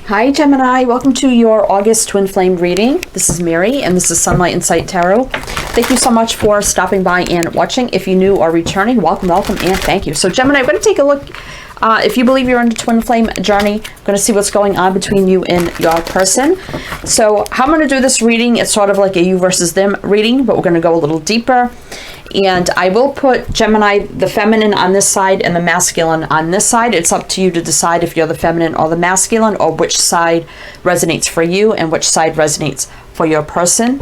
Hi Gemini, welcome to your August Twin Flame reading. This is Mary and this is Sunlight Insight Tarot. Thank you so much for stopping by and watching. If you new or returning, welcome and thank you. So Gemini, I'm going to take a look. If you believe you're on a twin flame journey, I'm going to see what's going on between you and your person. So how I'm going to do this reading, it's sort of like a you versus them reading, but we're going to go a little deeper. And I will put Gemini, the feminine on this side and the masculine on this side. It's up to you to decide if you're the feminine or the masculine, or which side resonates for you and which side resonates for your person.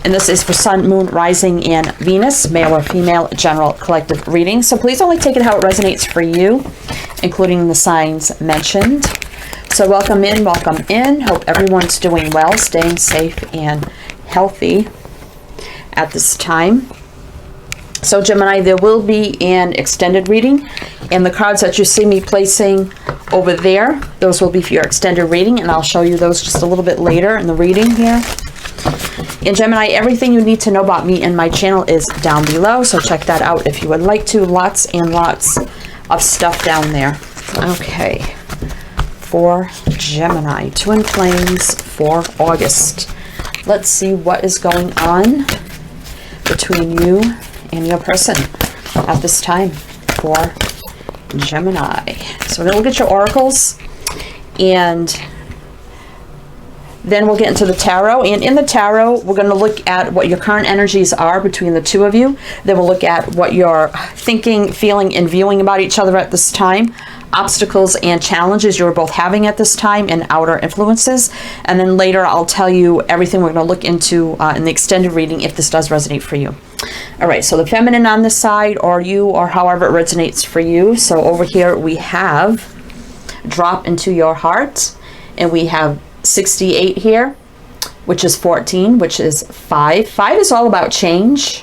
And this is for Sun, Moon, Rising, and Venus, male or female, general collective reading. So please only take it how it resonates for you, including the signs mentioned. So welcome in, welcome in. Hope everyone's doing well, staying safe and healthy at this time. So Gemini, there will be an extended reading, and the cards that you see me placing over there, those will be for your extended reading, and I'll show you those just a little bit later in the reading here. In Gemini, everything you need to know about me and my channel is down below, so check that out if you would like to. Lots and lots of stuff down there. Okay, for Gemini, Twin Flames for August. Let's see what is going on between you and your person at this time for Gemini. So we're going to look at your oracles, and then we'll get into the tarot. And in the tarot, we're going to look at what your current energies are between the two of you. Then we'll look at what you're thinking, feeling, and viewing about each other at this time, obstacles and challenges you're both having at this time, and outer influences. And then later I'll tell you everything we're going to look into in the extended reading if this does resonate for you. All right, so the feminine on this side, or you, or however it resonates for you. So over here we have drop into your heart, and we have 68 here, which is 14, which is 5. 5 is all about change,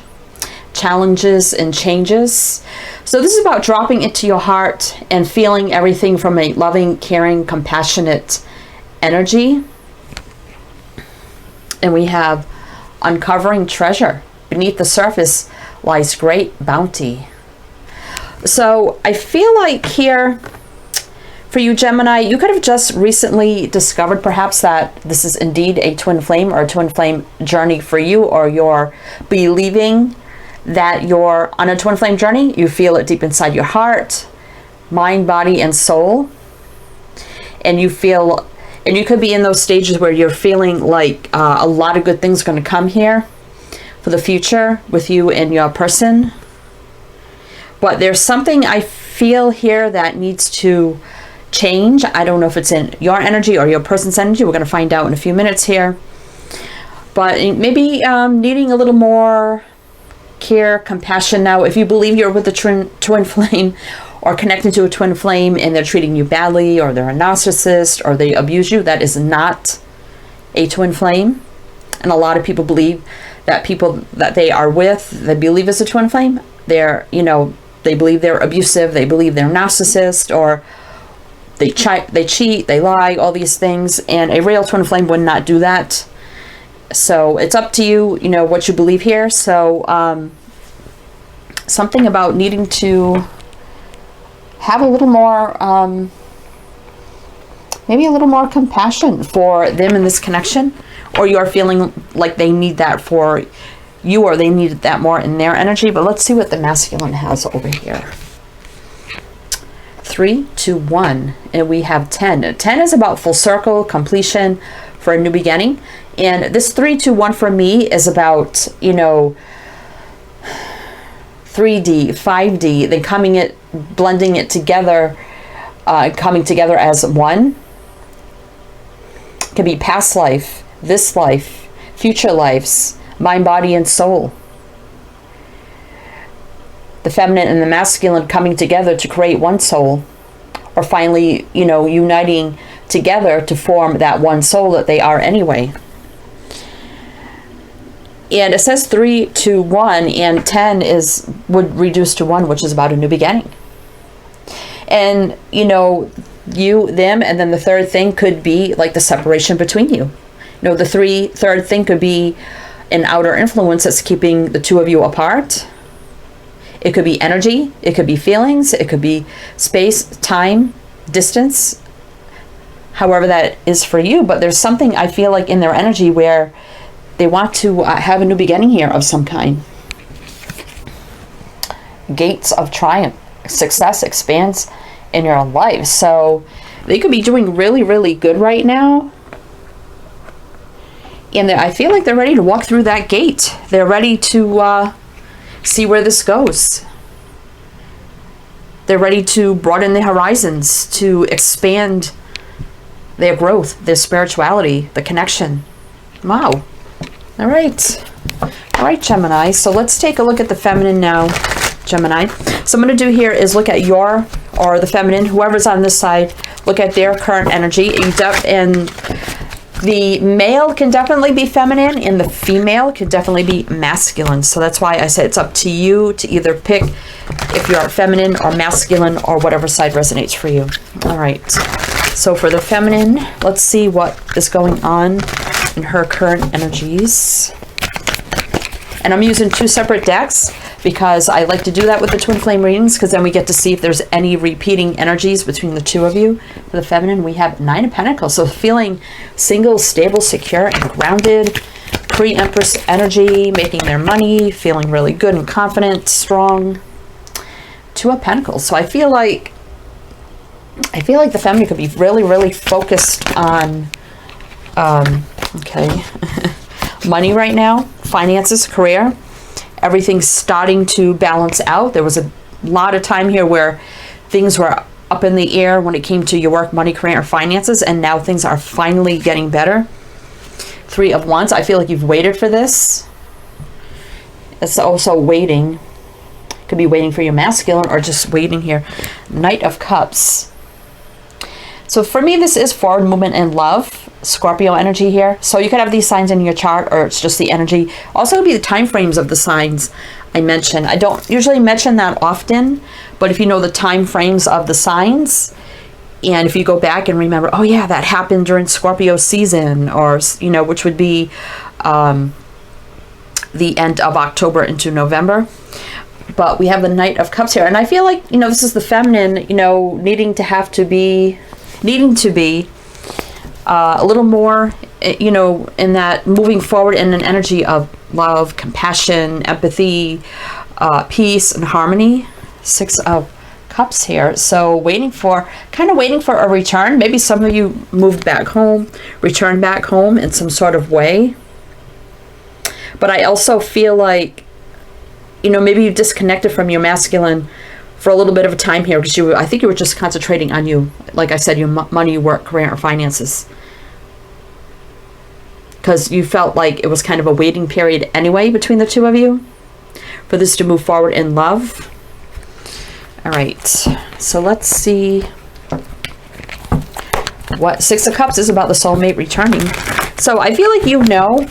challenges and changes. So this is about dropping into your heart and feeling everything from a loving, caring, compassionate energy. And we have uncovering treasure. Beneath the surface lies great bounty. So I feel like here for you, Gemini, you could have just recently discovered perhaps that this is indeed a twin flame or a twin flame journey for you, or you're believing that you're on a twin flame journey. You feel it deep inside your heart, mind, body, and soul. And you feel, and you could be in those stages where you're feeling like a lot of good things are going to come here for the future with you and your person. But there's something I feel here that needs to change. I don't know if it's in your energy or your person's energy. We're going to find out in a few minutes here. But maybe needing a little more care, compassion. Now, if you believe you're with a twin flame or connected to a twin flame and they're treating you badly, or they're a narcissist, or they abuse you, that is not a twin flame. And a lot of people believe that people that they are with, they believe is a twin flame, they're, you know, they believe they're abusive, they believe they're narcissist, or they cheat, they lie, all these things. And a real twin flame would not do that. So it's up to you, you know, what you believe here. So something about needing to have a little more, maybe a little more compassion for them in this connection, or you're feeling like they need that for you, or they needed that more in their energy. But let's see what the masculine has over here. 3, 2, 1, and we have 10. 10 is about full circle, completion, for a new beginning. And this 3, 2, 1 for me is about, you know, 3D, 5D, then blending it together, coming together as one. It can be past life, this life, future lives, mind, body, and soul. The feminine and the masculine coming together to create one soul, or finally, you know, uniting together to form that one soul that they are anyway. And it says 3, 2, 1, and 10 would reduce to 1, which is about a new beginning. And, you know, you, them, and then the third thing could be like the separation between you. You know, the third thing could be an outer influence that's keeping the two of you apart. It could be energy, it could be feelings, it could be space, time, distance, however that is for you, but there's something I feel like in their energy where they want to have a new beginning here of some kind. Gates of triumph, success expands in your life. So they could be doing really, really good right now. And I feel like they're ready to walk through that gate. They're ready to see where this goes. They're ready to broaden their horizons, to expand their growth, their spirituality, the connection. Wow. All right. All right, Gemini. So let's take a look at the feminine now, Gemini. So I'm going to do here is look at your, or the feminine, whoever's on this side, look at their current energy. And the male can definitely be feminine and the female can definitely be masculine. So that's why I said it's up to you to either pick if you're feminine or masculine or whatever side resonates for you. All right. So for the feminine, let's see what is going on in her current energies. And I'm using 2 separate decks because I like to do that with the twin flame readings, because then we get to see if there's any repeating energies between the two of you. For the feminine, we have 9 of Pentacles. So feeling single, stable, secure, and grounded. Pre-Empress energy, making their money, feeling really good and confident, strong. 2 of Pentacles. So I feel like the feminine could be really, really focused on money right now, finances, career. Everything's starting to balance out. There was a lot of time here where things were up in the air when it came to your work, money, career, or finances, and now things are finally getting better. 3 of Wands. I feel like you've waited for this. It's also waiting. Could be waiting for your masculine or just waiting here. Knight of Cups. So for me, this is forward movement in love. Scorpio energy here. So you could have these signs in your chart, or it's just the energy. Also, it would be the time frames of the signs I mentioned. I don't usually mention that often, but if you know the time frames of the signs, and if you go back and remember, oh yeah, that happened during Scorpio season, or, you know, which would be the end of October into November. But we have the Knight of Cups here. And I feel like, you know, this is the feminine, you know, needing to be a little more, you know, in that moving forward in an energy of love, compassion, empathy, peace, and harmony. 6 of Cups here. So kind of waiting for a return. Maybe some of you moved back home, returned back home in some sort of way. But I also feel like, you know, maybe you disconnected from your masculine for a little bit of a time here, because I think you were just concentrating on you, like I said, your money, work, career, or finances. Because you felt like it was kind of a waiting period anyway between the two of you for this to move forward in love. All right, so let's see what 6 of Cups is about the soulmate returning. So I feel like you know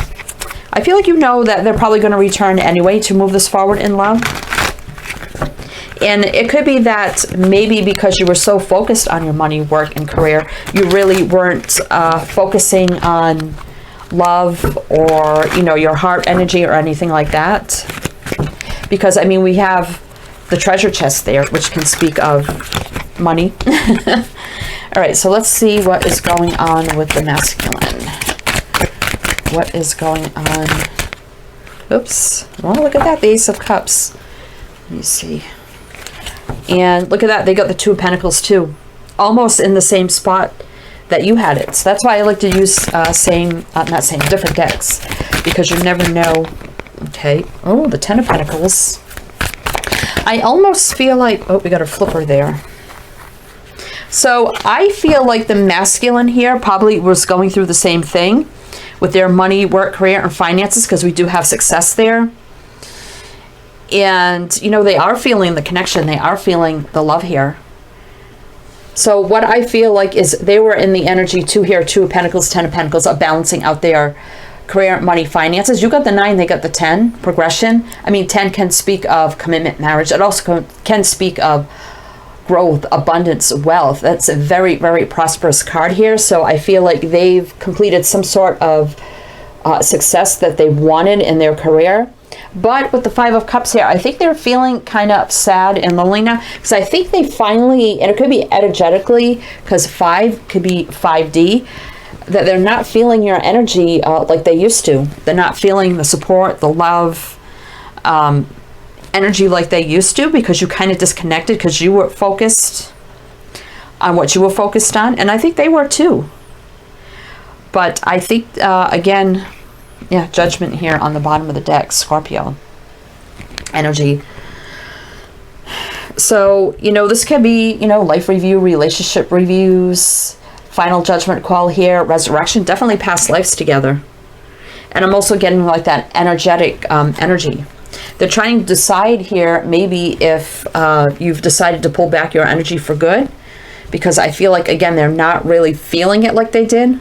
that they're probably going to return anyway to move this forward in love. And it could be that maybe because you were so focused on your money, work, and career, you really weren't focusing on love or, you know, your heart energy or anything like that. Because, I mean, we have the treasure chest there, which can speak of money. All right, so let's see what is going on with the masculine. What is going on? Oops. Well, look at that, the Ace of Cups. Let me see. And look at that, they got the 2 of Pentacles too. Almost in the same spot that you had it. So that's why I like to use different decks. Because you never know. Okay. Oh, the 10 of Pentacles. I almost feel like, oh, we got a flipper there. So I feel like the masculine here probably was going through the same thing with their money, work, career, and finances, because we do have success there. And, you know, they are feeling the connection. They are feeling the love here. So what I feel like is they were in the energy 2 here, 2 of Pentacles, 10 of Pentacles, of balancing out their career, money, finances. You got the 9, they got the 10, progression. I mean, 10 can speak of commitment, marriage. It also can speak of growth, abundance, wealth. That's a very, very prosperous card here. So I feel like they've completed some sort of success that they wanted in their career. But with the Five of Cups here, I think they're feeling kind of sad and lonely now. Because I think they finally, and it could be energetically, because 5 could be 5D, that they're not feeling your energy like they used to. They're not feeling the support, the love, energy like they used to, because you kind of disconnected because you were focused on what you were focused on. And I think they were too. But I think, again, yeah, Judgment here on the bottom of the deck, Scorpio energy. So, you know, this could be, you know, life review, relationship reviews, final judgment call here, resurrection, definitely past lives together. And I'm also getting like that energetic energy. They're trying to decide here maybe if you've decided to pull back your energy for good, because I feel like, again, they're not really feeling it like they did.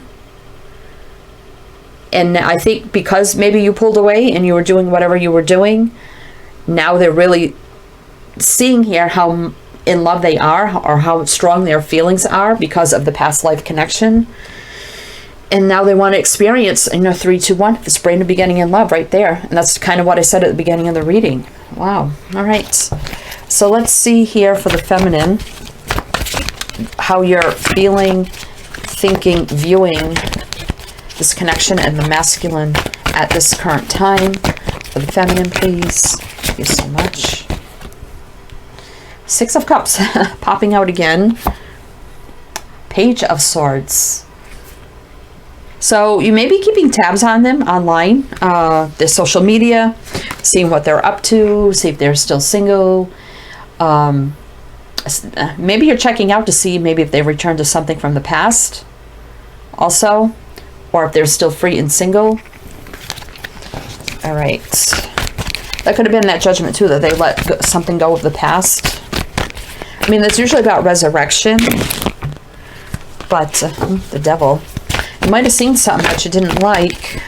And I think because maybe you pulled away and you were doing whatever you were doing, now they're really seeing here how in love they are, or how strong their feelings are because of the past life connection. And now they want to experience, you know, 3, 2, 1, this brand new beginning in love right there. And that's kind of what I said at the beginning of the reading. Wow. All right. So let's see here for the feminine, how you're feeling, thinking, viewing this connection, and the masculine at this current time. For the feminine, please. Thank you so much. 6 of Cups popping out again. Page of Swords. So you may be keeping tabs on them online, their social media, seeing what they're up to, see if they're still single. Maybe you're checking out to see maybe if they returned to something from the past also, or if they're still free and single. All right. That could have been that judgment too, that they let something go of the past. I mean, that's usually about resurrection, but the Devil. You might have seen something that you didn't like.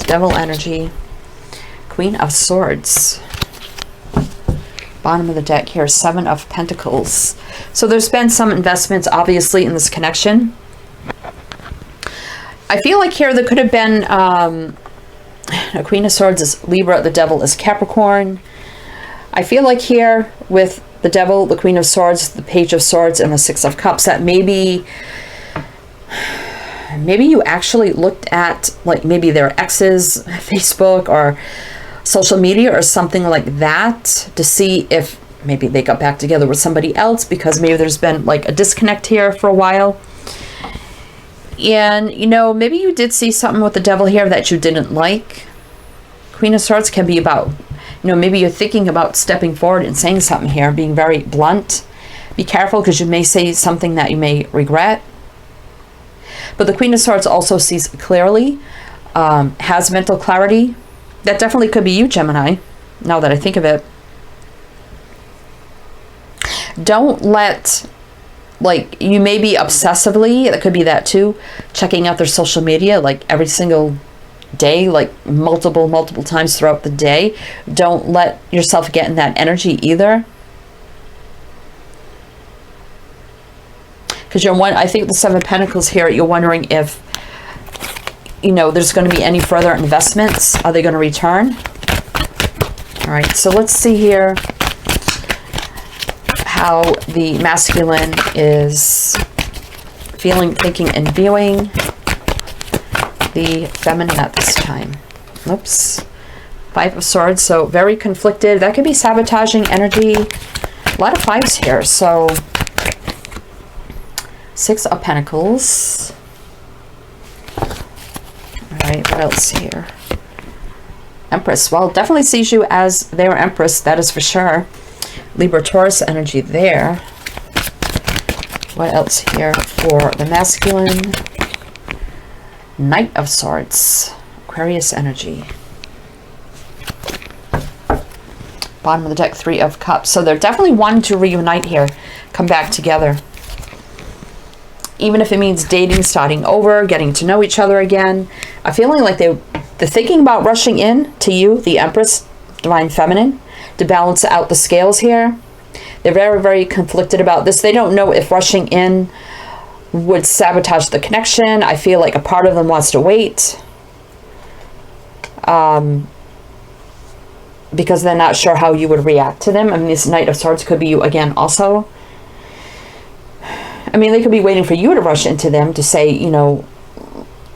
Devil energy. Queen of Swords. Bottom of the deck here, 7 of Pentacles. So there's been some investments, obviously, in this connection. I feel like here there could have been a Queen of Swords is Libra, the Devil is Capricorn. I feel like here with the Devil, the Queen of Swords, the Page of Swords, and the 6 of Cups, that maybe you actually looked at like maybe their exes, Facebook or social media or something like that, to see if maybe they got back together with somebody else, because maybe there's been like a disconnect here for a while. And, you know, maybe you did see something with the Devil here that you didn't like. Queen of Swords can be about, you know, maybe you're thinking about stepping forward and saying something here, being very blunt. Be careful, because you may say something that you may regret. But the Queen of Swords also sees clearly, has mental clarity. That definitely could be you, Gemini, now that I think of it. Don't let, like, you may be obsessively, that could be that too, checking out their social media like every single day, like multiple times throughout the day. Don't let yourself get in that energy either. Because I think the 7 of Pentacles here, you're wondering if, you know, there's going to be any further investments. Are they going to return? All right, so let's see here how the masculine is feeling, thinking, and viewing the feminine at this time. Oops. 5 of Swords, so very conflicted. That could be sabotaging energy. A lot of 5s here, so 6 of Pentacles. All right, what else here? Empress. Well, definitely sees you as their Empress, that is for sure. Libra, Taurus energy there. What else here for the masculine? Knight of Swords. Aquarius energy. Bottom of the deck, 3 of Cups. So they're definitely wanting to reunite here, come back together. Even if it means dating, starting over, getting to know each other again. I'm feeling like they're thinking about rushing in to you, the Empress, Divine Feminine, to balance out the scales here. They're very, very conflicted about this. They don't know if rushing in would sabotage the connection. I feel like a part of them wants to wait. because they're not sure how you would react to them. I mean, this Knight of Swords could be you again also. I mean, they could be waiting for you to rush into them to say, you know,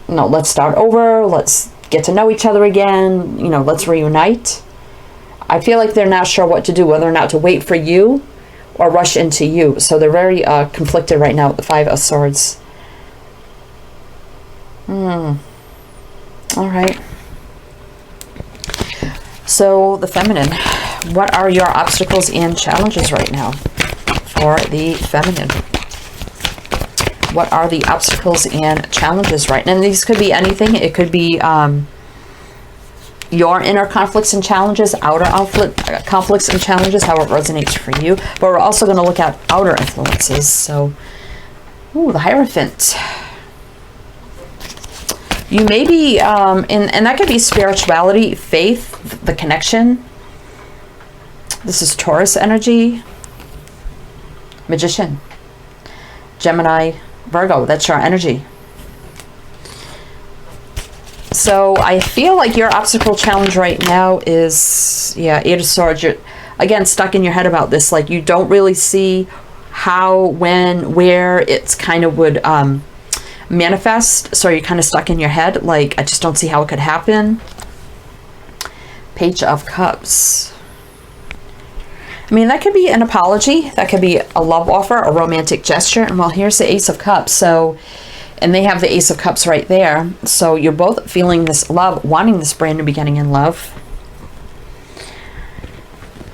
no, let's start over, let's get to know each other again, you know, let's reunite. I feel like they're not sure what to do, whether or not to wait for you or rush into you. So they're very conflicted right now with the Five of Swords. All right. So the feminine, what are your obstacles and challenges right now for the feminine? What are the obstacles and challenges right now? And these could be anything. It could be your inner conflicts and challenges, outer conflicts and challenges, how it resonates for you. But we're also going to look at outer influences. So, ooh, the Hierophant. You may be, and that could be spirituality, faith, the connection. This is Taurus energy. Magician. Gemini, Virgo, that's your energy. So I feel like your obstacle challenge right now is, yeah, Eight of Swords. You're, again, stuck in your head about this. Like, you don't really see how, when, where it's kind of would manifest. So you're kind of stuck in your head. Like, I just don't see how it could happen. Page of Cups. I mean, that could be an apology. That could be a love offer, a romantic gesture. And well, here's the Ace of Cups. So, and they have the Ace of Cups right there. So you're both feeling this love, wanting this brand new beginning in love.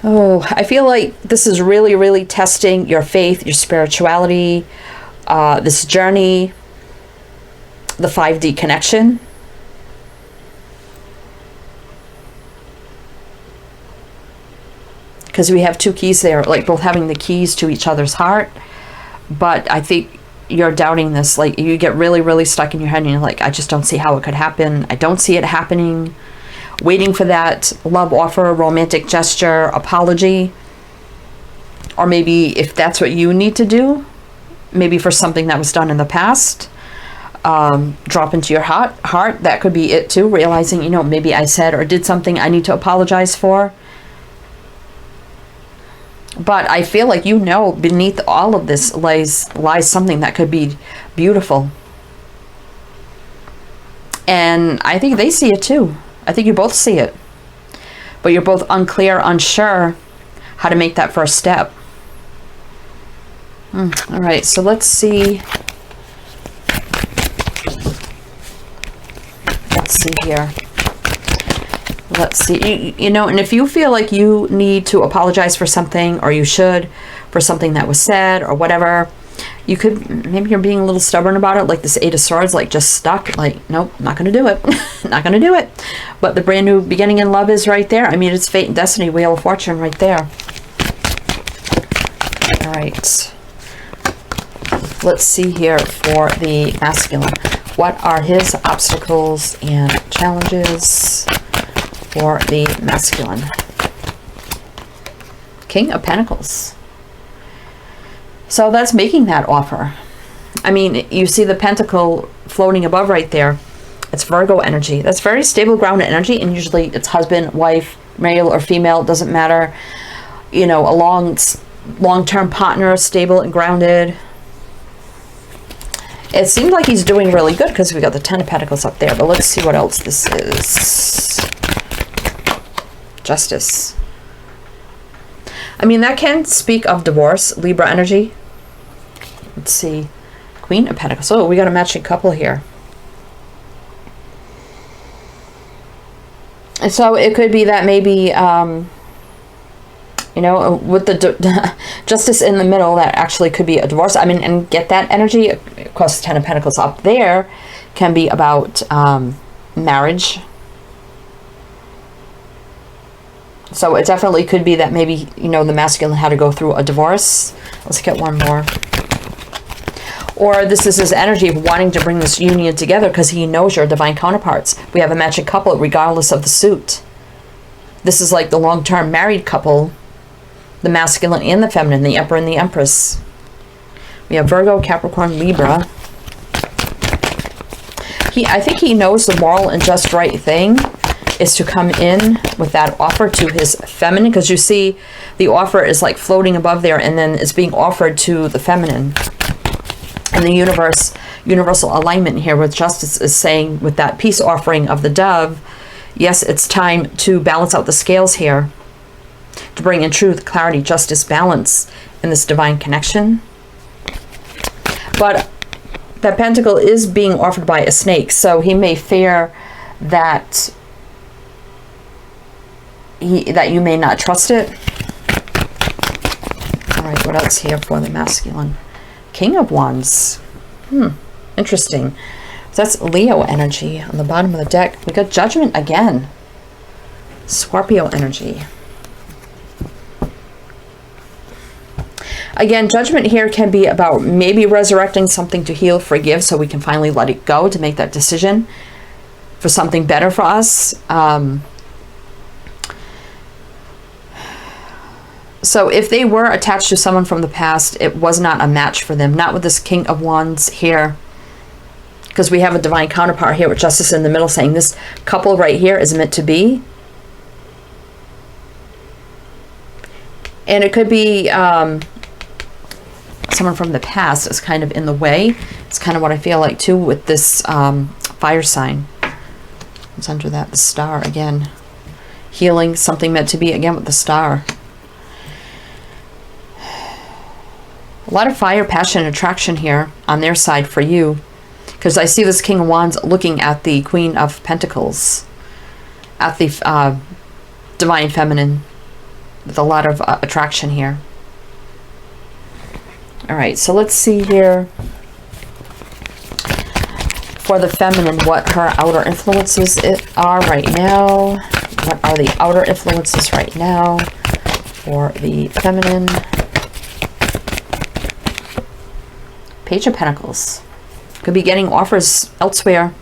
Oh, I feel like this is really, really testing your faith, your spirituality, this journey, the 5D connection. Because we have two keys there, like both having the keys to each other's heart. But I think you're doubting this. Like, you get really, really stuck in your head and you're like, I just don't see how it could happen. I don't see it happening. Waiting for that love offer, romantic gesture, apology. Or maybe if that's what you need to do, maybe for something that was done in the past, drop into your heart. That could be it too. Realizing, you know, maybe I said or did something I need to apologize for. But I feel like, you know, beneath all of this lies something that could be beautiful. And I think they see it too. I think you both see it. But you're both unclear, unsure how to make that first step. All right, so let's see. Let's see here. Let's see, you know, and if you feel like you need to apologize for something, or you should, for something that was said or whatever, you could, maybe you're being a little stubborn about it, like this Eight of Swords, like just stuck, like, nope, not going to do it. Not going to do it. But the brand new beginning in love is right there. I mean, it's fate and destiny, Wheel of Fortune right there. All right. Let's see here for the masculine. What are his obstacles and challenges for the masculine? King of Pentacles. So that's making that offer. I mean, you see the pentacle floating above right there. It's Virgo energy. That's very stable, grounded energy, and usually it's husband, wife, male or female, doesn't matter. You know, a long-term partner, stable and grounded. It seems like he's doing really good because we got the Ten of Pentacles up there. But let's see what else this is. Justice. I mean, that can speak of divorce, Libra energy. Let's see. Queen of Pentacles. Oh, we got a matching couple here. And so it could be that maybe, you know, with the justice in the middle, that actually could be a divorce. I mean, and get that energy. Of course, Ten of Pentacles up there can be about marriage. So it definitely could be that maybe, you know, the masculine had to go through a divorce. Let's get one more. Or this is his energy of wanting to bring this union together because he knows your divine counterparts. We have a matching couple regardless of the suit. This is like the long-term married couple, the masculine and the feminine, the Emperor and the Empress. We have Virgo, Capricorn, Libra. I think he knows the moral and just right thing is to come in with that offer to his feminine, because you see the offer is like floating above there and then it's being offered to the feminine. And the universal alignment here with justice is saying with that peace offering of the dove, yes, it's time to balance out the scales here, to bring in truth, clarity, justice, balance in this divine connection. But that pentacle is being offered by a snake, so he may fear that you may not trust it. All right, what else here for the masculine? King of Wands. Interesting. So that's Leo energy on the bottom of the deck. We got Judgment again. Scorpio energy. Again, Judgment here can be about maybe resurrecting something to heal, forgive, so we can finally let it go, to make that decision for something better for us. So if they were attached to someone from the past, it was not a match for them. Not with this King of Wands here, because we have a divine counterpart here with justice in the middle saying this couple right here is meant to be. And it could be someone from the past is kind of in the way. It's kind of what I feel like too with this fire sign. It's under that, the star again. Healing, something meant to be again with the star. A lot of fire, passion, and attraction here on their side for you. Because I see this King of Wands looking at the Queen of Pentacles. At the Divine Feminine. With a lot of attraction here. Alright, so let's see here. For the feminine, what her outer influences are right now. What are the outer influences right now for the feminine? Page of Pentacles. Could be getting offers elsewhere.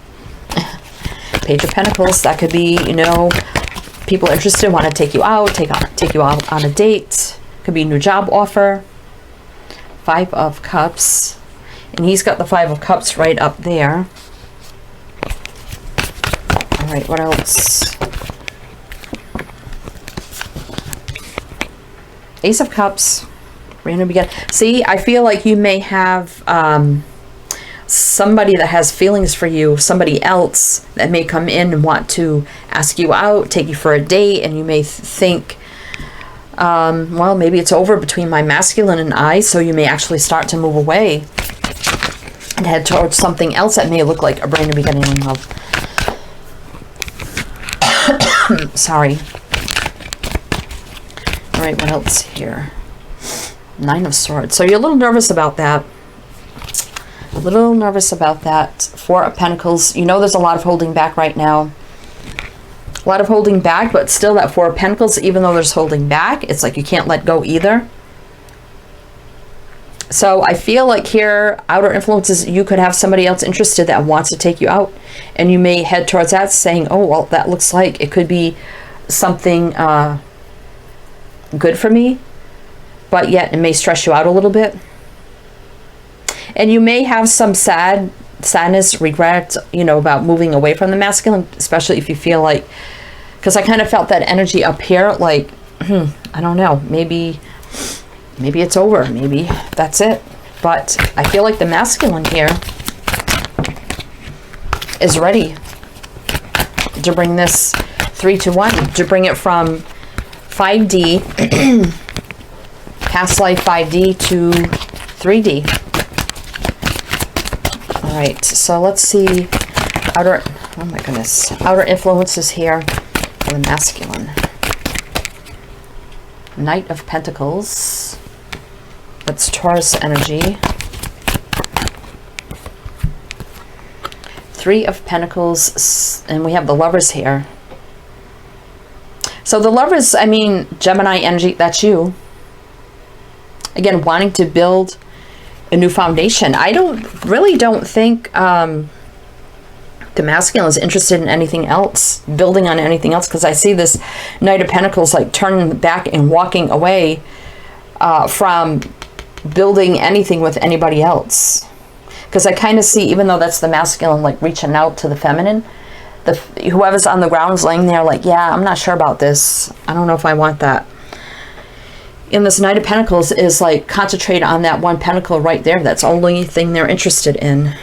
Page of Pentacles. That could be, you know, people interested, want to take you out, take you out on a date. Could be a new job offer. Five of Cups. And he's got the Five of Cups right up there. Alright, what else? Ace of Cups. Random begin. See, I feel like you may have somebody that has feelings for you, somebody else that may come in and want to ask you out, take you for a date, and you may think, well, maybe it's over between my masculine and I, so you may actually start to move away and head towards something else that may look like a brand new beginning in love. Sorry. All right, what else here? Nine of Swords. So you're a little nervous about that. A little nervous about that. Four of Pentacles. You know there's a lot of holding back right now. A lot of holding back, but still that Four of Pentacles, even though there's holding back, it's like you can't let go either. So I feel like here, outer influences, you could have somebody else interested that wants to take you out. And you may head towards that saying, oh, well, that looks like it could be something good for me. But yet it may stress you out a little bit. And you may have some sadness, regret, you know, about moving away from the masculine, especially if you feel like, because I kind of felt that energy up here, like, I don't know, maybe it's over, maybe that's it. But I feel like the masculine here is ready to bring this 3 to 1, to bring it from 5D, past life 5D to 3D. All right, so let's see outer, oh my goodness, outer influences here for the masculine. Knight of Pentacles. That's Taurus energy. Three of Pentacles, and we have the Lovers here. So the Lovers, I mean, Gemini energy, that's you. Again, wanting to build a new foundation. I really don't think the masculine is interested in anything else, building on anything else, because I see this Knight of Pentacles like turning back and walking away from building anything with anybody else. Because I kind of see, even though that's the masculine like reaching out to the feminine, whoever's on the ground is laying there like, yeah, I'm not sure about this. I don't know if I want that. And this Knight of Pentacles is like concentrate on that one pentacle right there. That's the only thing they're interested in.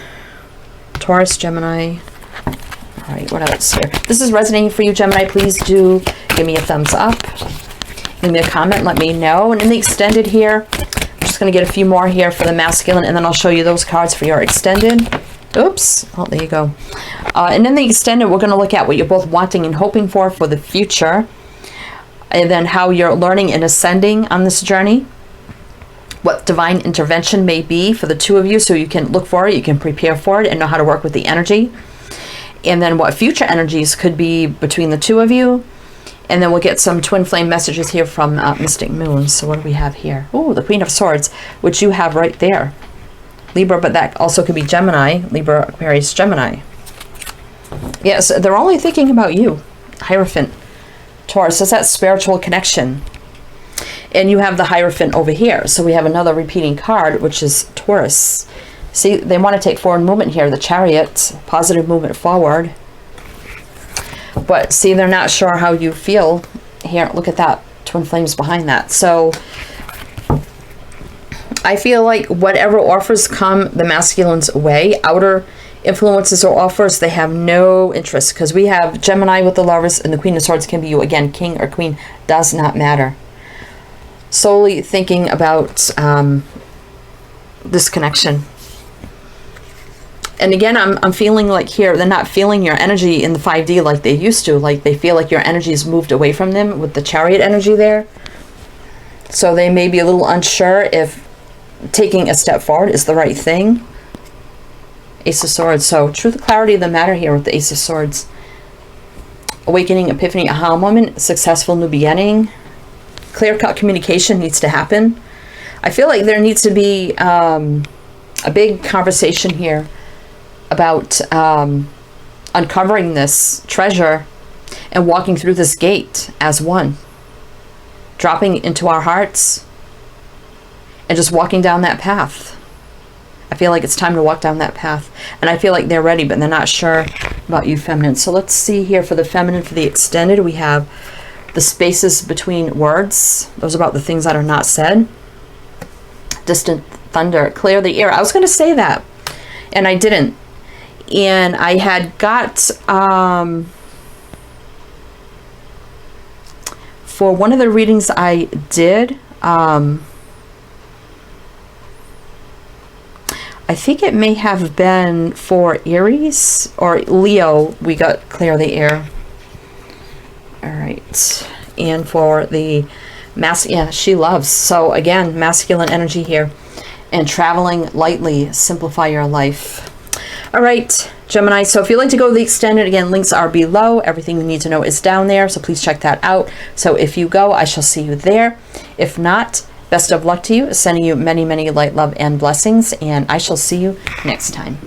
Taurus, Gemini. All right, what else here? This is resonating for you, Gemini. Please do give me a thumbs up. Leave me a comment. Let me know. And in the extended here, I'm just going to get a few more here for the masculine, and then I'll show you those cards for your extended. Oops. Oh, there you go. And in the extended, we're going to look at what you're both wanting and hoping for the future. And then how you're learning and ascending on this journey. What divine intervention may be for the two of you, so you can look for it, you can prepare for it, and know how to work with the energy. And then what future energies could be between the two of you. And then we'll get some twin flame messages here from Mystic Moon. So what do we have here? Oh, the Queen of Swords, which you have right there. Libra, but that also could be Gemini. Libra, Aquarius, Gemini. Yes, they're only thinking about you. Hierophant. Taurus, is that spiritual connection. And you have the Hierophant over here. So we have another repeating card, which is Taurus. See, they want to take forward movement here. The Chariot, positive movement forward. But see, they're not sure how you feel. Here, look at that. Twin flames behind that. So I feel like whatever offers come the masculine's way, outer influences or offers, they have no interest. Because we have Gemini with the Lovers, and the Queen of Swords can be you. Again, king or queen, does not matter. Solely thinking about this connection. And again, I'm feeling like here, they're not feeling your energy in the 5D like they used to. Like they feel like your energy has moved away from them with the Chariot energy there. So they may be a little unsure if taking a step forward is the right thing. Ace of Swords. So truth, clarity of the matter here with the Ace of Swords. Awakening, epiphany, aha moment, successful new beginning. Clear-cut communication needs to happen. I feel like there needs to be a big conversation here about uncovering this treasure and walking through this gate as one. Dropping into our hearts and just walking down that path. I feel like it's time to walk down that path. And I feel like they're ready, but they're not sure about you, feminine. So let's see here for the feminine, for the extended, we have the spaces between words. Those are about the things that are not said. Distant thunder, clear the air. I was going to say that, and I didn't. And I had got, for one of the readings I did, I think it may have been for Aries or Leo, we got clear the air. All right. And for the yeah, she loves. So again, masculine energy here. And traveling lightly, simplify your life. All right, Gemini, so if you'd like to go to the extended, again, links are below. Everything you need to know is down there, so please check that out. So if you go, I shall see you there. If not, best of luck to you. Sending you many, many light, love, and blessings, and I shall see you next time.